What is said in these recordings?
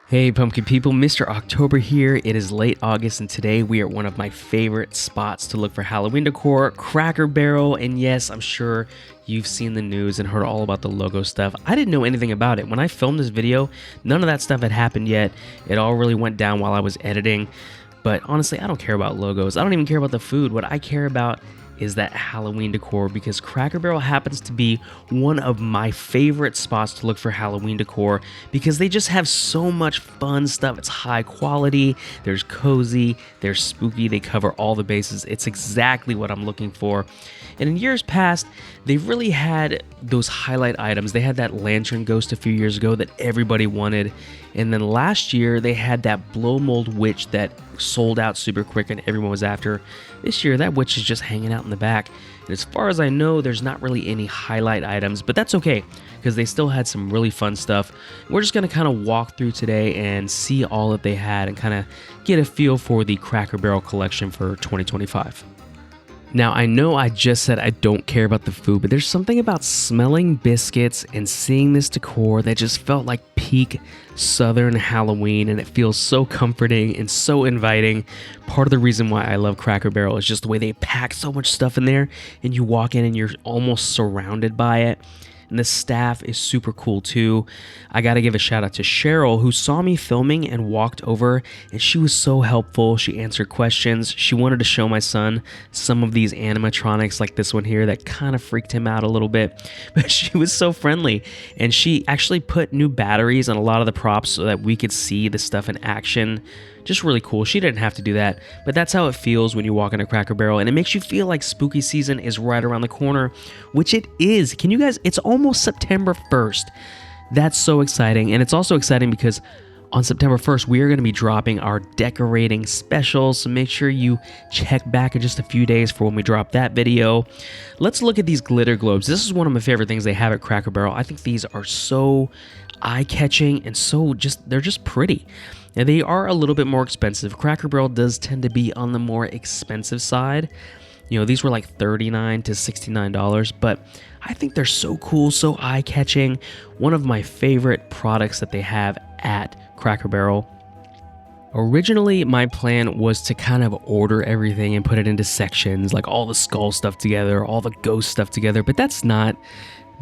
Hey pumpkin people, Mr. October here. It is late August and today we are at one of my favorite spots to look for Halloween decor, Cracker Barrel. And yes, I'm sure you've seen the news and heard all about the logo stuff. I didn't know anything about it. When I filmed this video, none of that stuff had happened yet. It all really went down while I was editing. But honestly, I don't care about logos. I don't even care about the food. What I care about is that Halloween decor, because Cracker Barrel happens to be one of my favorite spots to look for Halloween decor because they just have so much fun stuff. It's high quality, there's cozy, there's spooky, they cover all the bases. It's exactly what I'm looking for. And in years past, they've really had those highlight items. They had that lantern ghost a few years ago that everybody wanted. And then last year, they had that blow mold witch that sold out super quick and everyone was after. This year, that witch is just hanging out in the back. And as far as I know, there's not really any highlight items, but that's okay because they still had some really fun stuff. We're just going to kind of walk through today and see all that they had and kind of get a feel for the Cracker Barrel collection for 2025. Now, I know I just said I don't care about the food, but there's something about smelling biscuits and seeing this decor that just felt like peak Southern Halloween, and it feels so comforting and so inviting. Part of the reason why I love Cracker Barrel is just the way they pack so much stuff in there, and you walk in and you're almost surrounded by it. And the staff is super cool too. I gotta give a shout out to Cheryl, who saw me filming and walked over, and she was so helpful. She answered questions. She wanted to show my son some of these animatronics like this one here that kind of freaked him out a little bit, but she was so friendly. And she actually put new batteries on a lot of the props so that we could see the stuff in action. Just really cool. She didn't have to do that, but that's how it feels when you walk into Cracker Barrel, and it makes you feel like spooky season is right around the corner, which it is. Can you guys, it's almost September 1st. That's so exciting, and it's also exciting because on September 1st, we are going to be dropping our decorating special, so make sure you check back in just a few days for when we drop that video. Let's look at these glitter globes. This is one of my favorite things they have at Cracker Barrel. I think these are so eye-catching and so they're just pretty. Now, they are a little bit more expensive. Cracker Barrel does tend to be on the more expensive side. You know, these were like $39 to $69, but I think they're so cool, so eye-catching. One of my favorite products that they have at Cracker Barrel. Originally, my plan was to kind of order everything and put it into sections, like all the skull stuff together, all the ghost stuff together, but that's not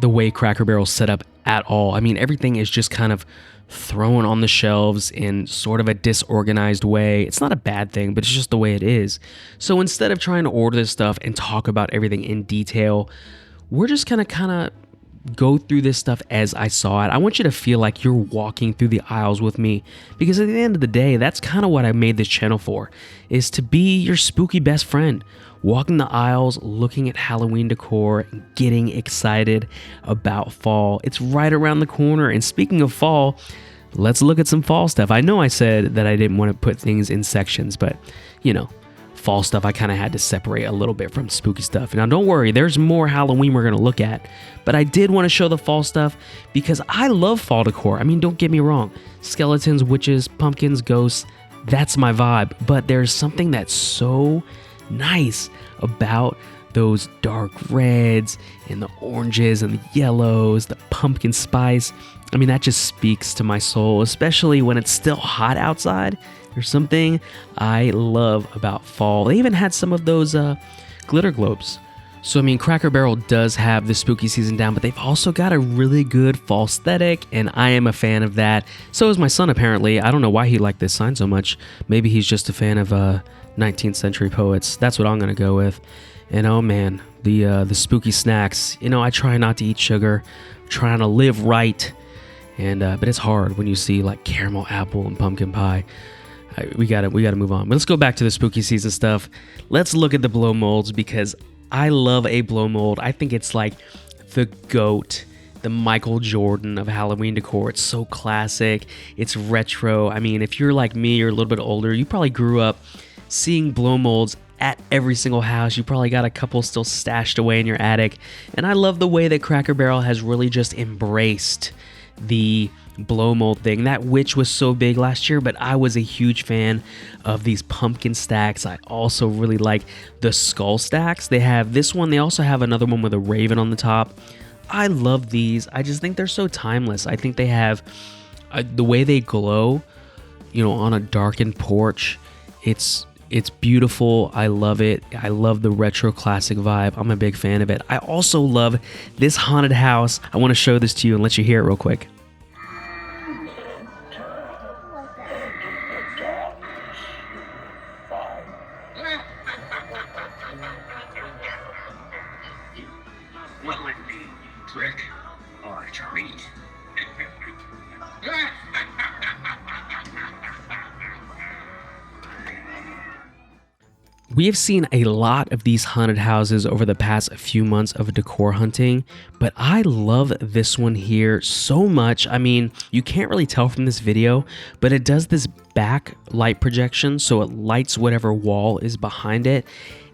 the way Cracker Barrel's set up at all. I mean, everything is just kind of thrown on the shelves in sort of a disorganized way. It's not a bad thing, but it's just the way it is. So instead of trying to order this stuff and talk about everything in detail, we're just gonna kind of go through this stuff as I saw it. I want you to feel like you're walking through the aisles with me, because at the end of the day, that's kind of what I made this channel for, is to be your spooky best friend. Walking the aisles, looking at Halloween decor, and getting excited about fall. It's right around the corner. And speaking of fall, let's look at some fall stuff. I know I said that I didn't want to put things in sections, but you know, fall stuff I kind of had to separate a little bit from spooky stuff. Now don't worry, there's more Halloween we're going to look at, but I did want to show the fall stuff because I love fall decor. I mean, don't get me wrong. Skeletons, witches, pumpkins, ghosts, that's my vibe. But there's something that's so nice about those dark reds and the oranges and the yellows, the pumpkin spice. I mean, that just speaks to my soul, especially when it's still hot outside. There's something I love about fall. They even had some of those glitter globes. So, I mean, Cracker Barrel does have the spooky season down, but they've also got a really good fall aesthetic, and I am a fan of that. So is my son, apparently. I don't know why he liked this sign so much. Maybe he's just a fan of 19th century poets. That's what I'm going to go with. And oh man, the spooky snacks. You know, I try not to eat sugar. I'm trying to live right. And but it's hard when you see like caramel apple and pumpkin pie. We gotta move on. But let's go back to the spooky season stuff. Let's look at the blow molds because I love a blow mold. I think it's like the GOAT, the Michael Jordan of Halloween decor. It's so classic. It's retro. I mean, if you're like me or a little bit older, you probably grew up seeing blow molds at every single house. You probably got a couple still stashed away in your attic. And I love the way that Cracker Barrel has really just embraced the blow mold thing. That witch was so big last year, but I was a huge fan of these pumpkin stacks. I also really like the skull stacks. They have this one. They also have another one with a raven on the top. I love these. I just think they're so timeless. I think they have the way they glow on a darkened porch. It's beautiful. I love it. I love the retro classic vibe. I'm a big fan of it. I also love this haunted house. I want to show this to you and let you hear it real quick. Will it be trick or treat? We have seen a lot of these haunted houses over the past few months of decor hunting, but I love this one here so much. I mean, you can't really tell from this video, but it does this back light projection, so it lights whatever wall is behind it.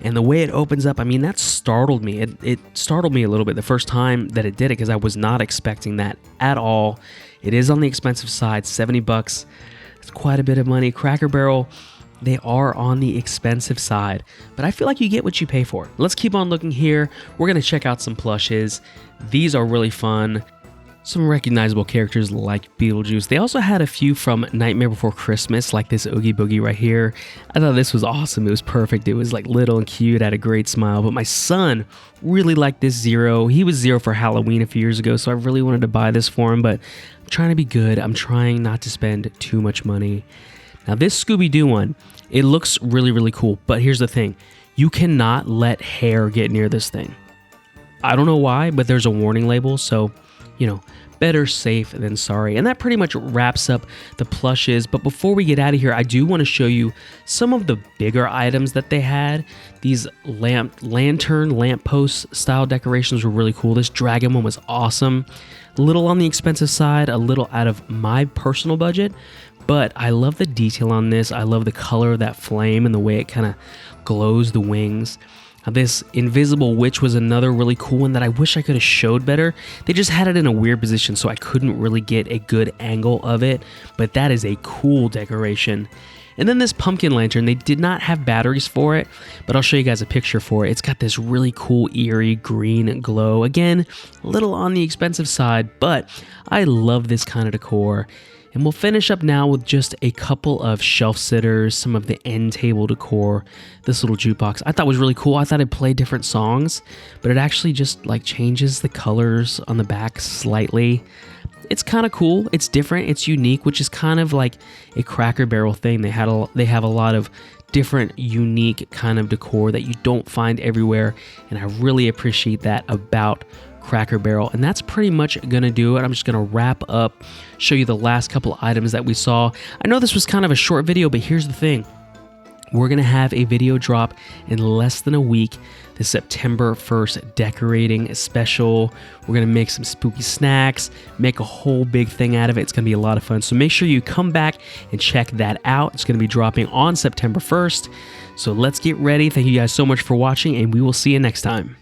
And the way it opens up, I mean, that startled me. It startled me a little bit the first time that it did it because I was not expecting that at all. It is on the expensive side, 70 bucks. It's quite a bit of money. Cracker Barrel, they are on the expensive side, but I feel like you get what you pay for. Let's keep on looking here. We're going to check out some plushes. These are really fun. Some recognizable characters like Beetlejuice. They also had a few from Nightmare Before Christmas, like this Oogie Boogie right here. I thought this was awesome. It was perfect. It was like little and cute, had a great smile. But my son really liked this Zero. He was Zero for Halloween a few years ago, so I really wanted to buy this for him, but I'm trying to be good. I'm trying not to spend too much money. Now this Scooby-Doo one, it looks really, really cool, but here's the thing. You cannot let hair get near this thing. I don't know why, but there's a warning label, so, better safe than sorry. And that pretty much wraps up the plushes, but before we get out of here, I do want to show you some of the bigger items that they had. These lantern, lamppost style decorations were really cool. This dragon one was awesome. A little on the expensive side, a little out of my personal budget, but I love the detail on this. I love the color of that flame and the way it kind of glows the wings. Now, this invisible witch was another really cool one that I wish I could have showed better. They just had it in a weird position, so I couldn't really get a good angle of it, but that is a cool decoration. And then this pumpkin lantern, they did not have batteries for it, but I'll show you guys a picture for it. It's got this really cool, eerie green glow. Again, a little on the expensive side, but I love this kind of decor. And we'll finish up now with just a couple of shelf sitters, some of the end table decor. This little jukebox I thought was really cool. I thought it played different songs, but it actually just like changes the colors on the back slightly. It's kind of cool. It's different. It's unique, which is kind of like a Cracker Barrel thing. They have a lot of different, unique kind of decor that you don't find everywhere, and I really appreciate that about Cracker Barrel. And that's pretty much gonna do it. I'm just gonna wrap up, show you the last couple items that we saw. I know this was kind of a short video, but here's the thing. We're gonna have a video drop in less than a week, the September 1st decorating special. We're gonna make some spooky snacks, make a whole big thing out of it. It's gonna be a lot of fun. So make sure you come back and check that out. It's gonna be dropping on September 1st. So let's get ready. Thank you guys so much for watching, and we will see you next time.